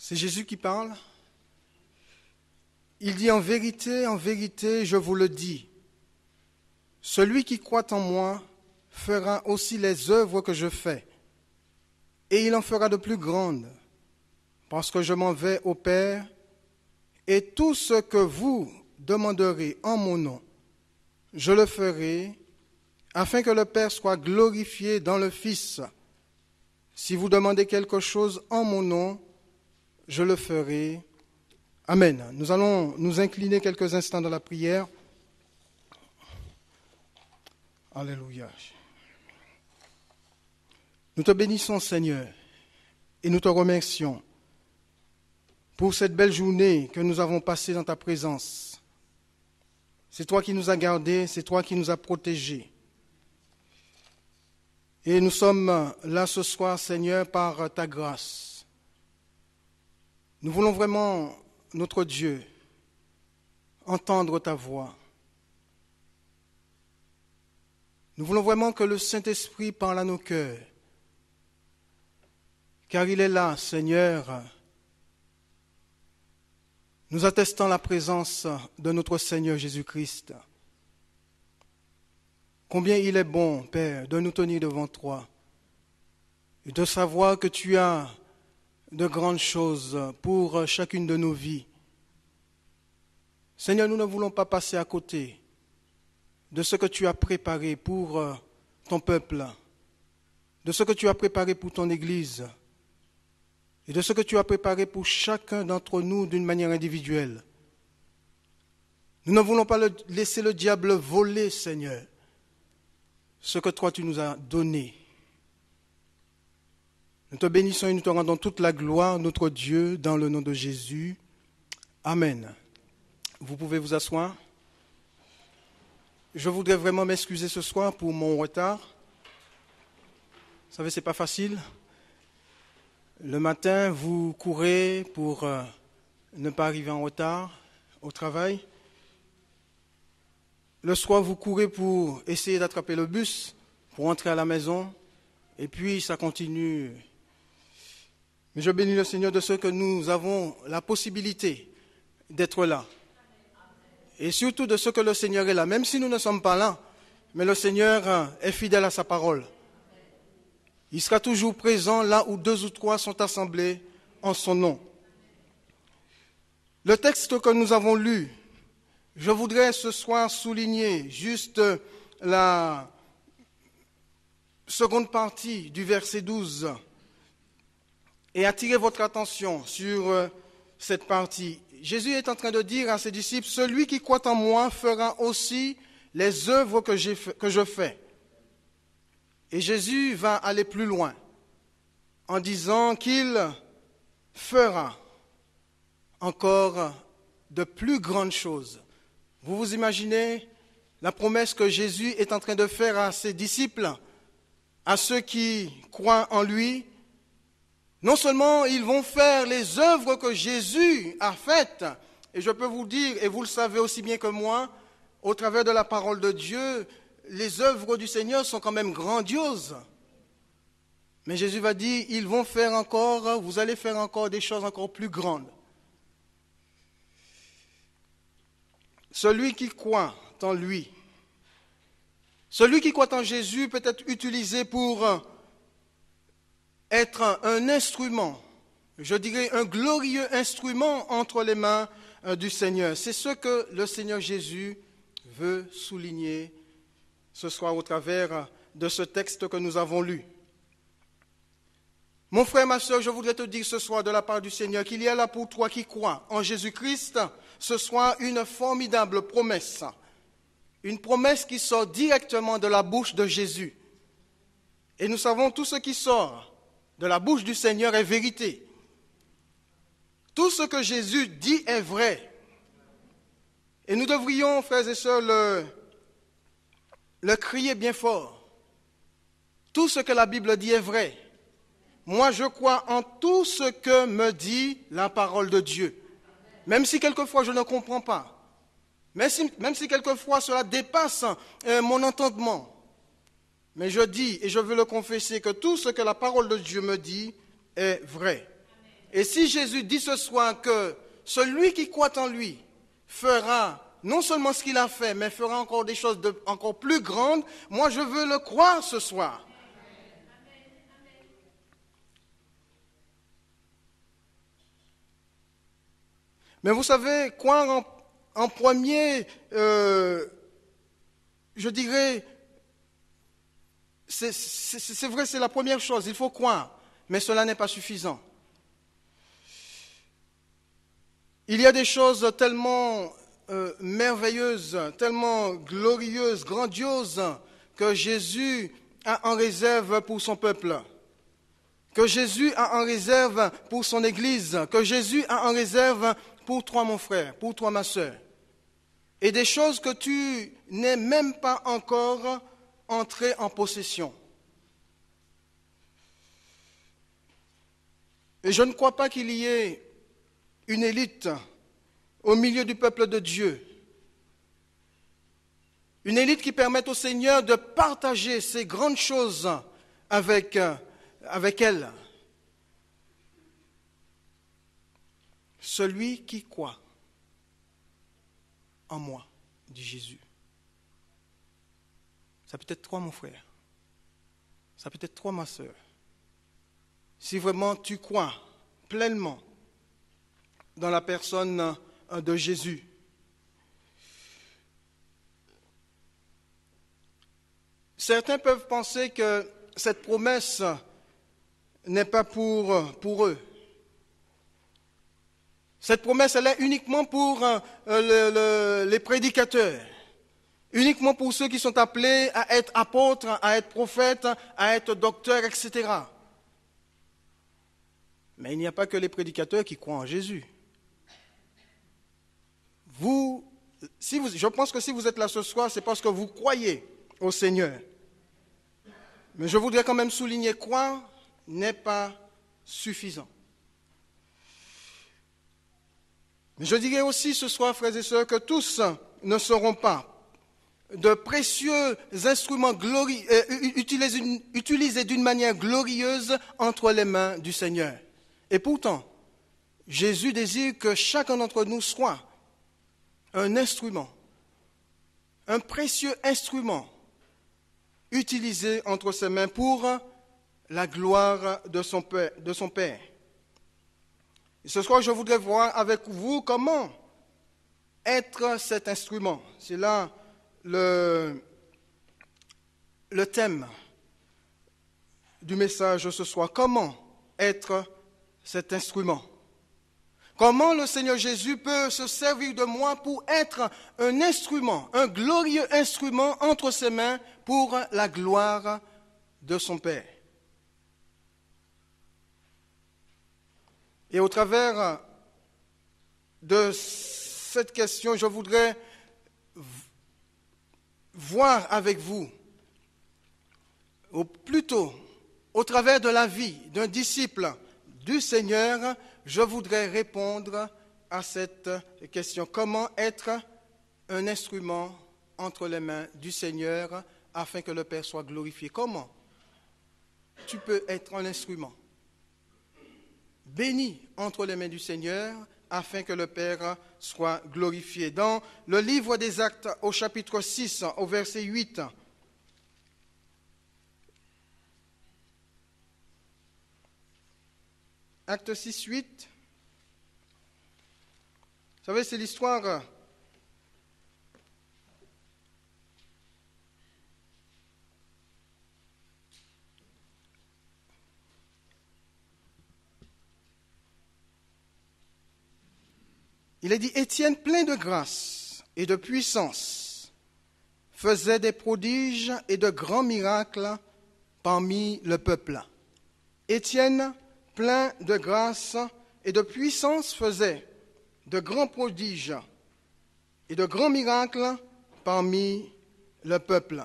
C'est Jésus qui parle. Il dit en vérité, je vous le dis, celui qui croit en moi fera aussi les œuvres que je fais, et il en fera de plus grandes, parce que je m'en vais au Père, et tout ce que vous demanderez en mon nom, je le ferai, afin que le Père soit glorifié dans le Fils. Si vous demandez quelque chose en mon nom, je le ferai. Amen. Nous allons nous incliner quelques instants dans la prière. Alléluia. Nous te bénissons, Seigneur, et nous te remercions pour cette belle journée que nous avons passée dans ta présence. C'est toi qui nous as gardés, c'est toi qui nous as protégés. Et nous sommes là ce soir, Seigneur, par ta grâce. Nous voulons vraiment, notre Dieu, entendre ta voix. Nous voulons vraiment que le Saint-Esprit parle à nos cœurs, car il est là, Seigneur, nous attestons la présence de notre Seigneur Jésus-Christ. Combien il est bon, Père, de nous tenir devant toi et de savoir que tu as de grandes choses pour chacune de nos vies. Seigneur, nous ne voulons pas passer à côté de ce que tu as préparé pour ton peuple, de ce que tu as préparé pour ton Église et de ce que tu as préparé pour chacun d'entre nous d'une manière individuelle. Nous ne voulons pas laisser le diable voler, Seigneur, ce que toi tu nous as donné. Nous te bénissons et nous te rendons toute la gloire, notre Dieu, dans le nom de Jésus. Amen. Vous pouvez vous asseoir. Je voudrais vraiment m'excuser ce soir pour mon retard. Vous savez, ce n'est pas facile. Le matin, vous courez pour ne pas arriver en retard au travail. Le soir, vous courez pour essayer d'attraper le bus, pour rentrer à la maison. Et puis, ça continue. Mais je bénis le Seigneur de ce que nous avons la possibilité d'être là. Et surtout de ce que le Seigneur est là. Même si nous ne sommes pas là, mais le Seigneur est fidèle à sa parole. Il sera toujours présent là où 2 ou 3 sont assemblés en son nom. Le texte que nous avons lu, je voudrais ce soir souligner juste la seconde partie du verset 12 et attirer votre attention sur cette partie. Jésus est en train de dire à ses disciples, « Celui qui croit en moi fera aussi les œuvres que je fais. » Et Jésus va aller plus loin en disant qu'il fera encore de plus grandes choses. Vous vous imaginez la promesse que Jésus est en train de faire à ses disciples, à ceux qui croient en lui. Non seulement ils vont faire les œuvres que Jésus a faites, et je peux vous dire, et vous le savez aussi bien que moi, au travers de la parole de Dieu, les œuvres du Seigneur sont quand même grandioses. Mais Jésus va dire, vous allez faire encore des choses encore plus grandes. Celui qui croit en lui, celui qui croit en Jésus peut être utilisé pour être un instrument, je dirais un glorieux instrument entre les mains du Seigneur. C'est ce que le Seigneur Jésus veut souligner ce soir au travers de ce texte que nous avons lu. Mon frère, ma soeur, je voudrais te dire ce soir de la part du Seigneur qu'il y a là pour toi qui crois en Jésus-Christ ce soir une formidable promesse. Une promesse qui sort directement de la bouche de Jésus. Et nous savons tout ce qui sort de la bouche du Seigneur est vérité. Tout ce que Jésus dit est vrai. Et nous devrions, frères et sœurs, le crier bien fort. Tout ce que la Bible dit est vrai. Moi, je crois en tout ce que me dit la parole de Dieu. Même si quelquefois je ne comprends pas. Même si quelquefois cela dépasse mon entendement. Mais je dis, et je veux le confesser, que tout ce que la parole de Dieu me dit est vrai. Et si Jésus dit ce soir que celui qui croit en lui fera non seulement ce qu'il a fait, mais fera encore des choses encore plus grandes, moi je veux le croire ce soir. Mais vous savez, croire en premier, je dirais, c'est vrai, c'est la première chose, il faut croire, mais cela n'est pas suffisant. Il y a des choses tellement merveilleuses, tellement glorieuses, grandioses, que Jésus a en réserve pour son peuple, que Jésus a en réserve pour son Église, que Jésus a en réserve pour toi, mon frère, pour toi, ma sœur. Et des choses que tu n'es même pas encore entré en possession. Et je ne crois pas qu'il y ait une élite au milieu du peuple de Dieu. Une élite qui permette au Seigneur de partager ces grandes choses avec elle. Celui qui croit en moi, dit Jésus. Ça peut être toi, mon frère. Ça peut être toi, ma sœur. Si vraiment tu crois pleinement dans la personne de Jésus. Certains peuvent penser que cette promesse n'est pas pour eux. Cette promesse, elle est uniquement pour les prédicateurs, uniquement pour ceux qui sont appelés à être apôtres, à être prophètes, à être docteurs, etc. Mais il n'y a pas que les prédicateurs qui croient en Jésus. Je pense que si vous êtes là ce soir, c'est parce que vous croyez au Seigneur. Mais je voudrais quand même souligner, croire n'est pas suffisant. Mais je dirais aussi ce soir, frères et sœurs, que tous ne seront pas de précieux instruments utilisés d'une manière glorieuse entre les mains du Seigneur. Et pourtant, Jésus désire que chacun d'entre nous soit un instrument, un précieux instrument utilisé entre ses mains pour la gloire de son Père. Et ce soir, je voudrais voir avec vous comment être cet instrument. C'est là le thème du message ce soir. Comment être cet instrument? Comment le Seigneur Jésus peut se servir de moi pour être un instrument, un glorieux instrument entre ses mains pour la gloire de son Père. Et au travers de cette question, je voudrais voir avec vous, ou plutôt au travers de la vie d'un disciple du Seigneur, je voudrais répondre à cette question. Comment être un instrument entre les mains du Seigneur afin que le Père soit glorifié? Comment tu peux être un instrument béni entre les mains du Seigneur afin que le Père soit glorifié? Dans le livre des Actes au chapitre 6, au verset 8, Acte 6, 8, vous savez, c'est l'histoire il est dit, Étienne, plein de grâce et de puissance, faisait des prodiges et de grands miracles parmi le peuple. Étienne, plein de grâce et de puissance, faisait de grands prodiges et de grands miracles parmi le peuple.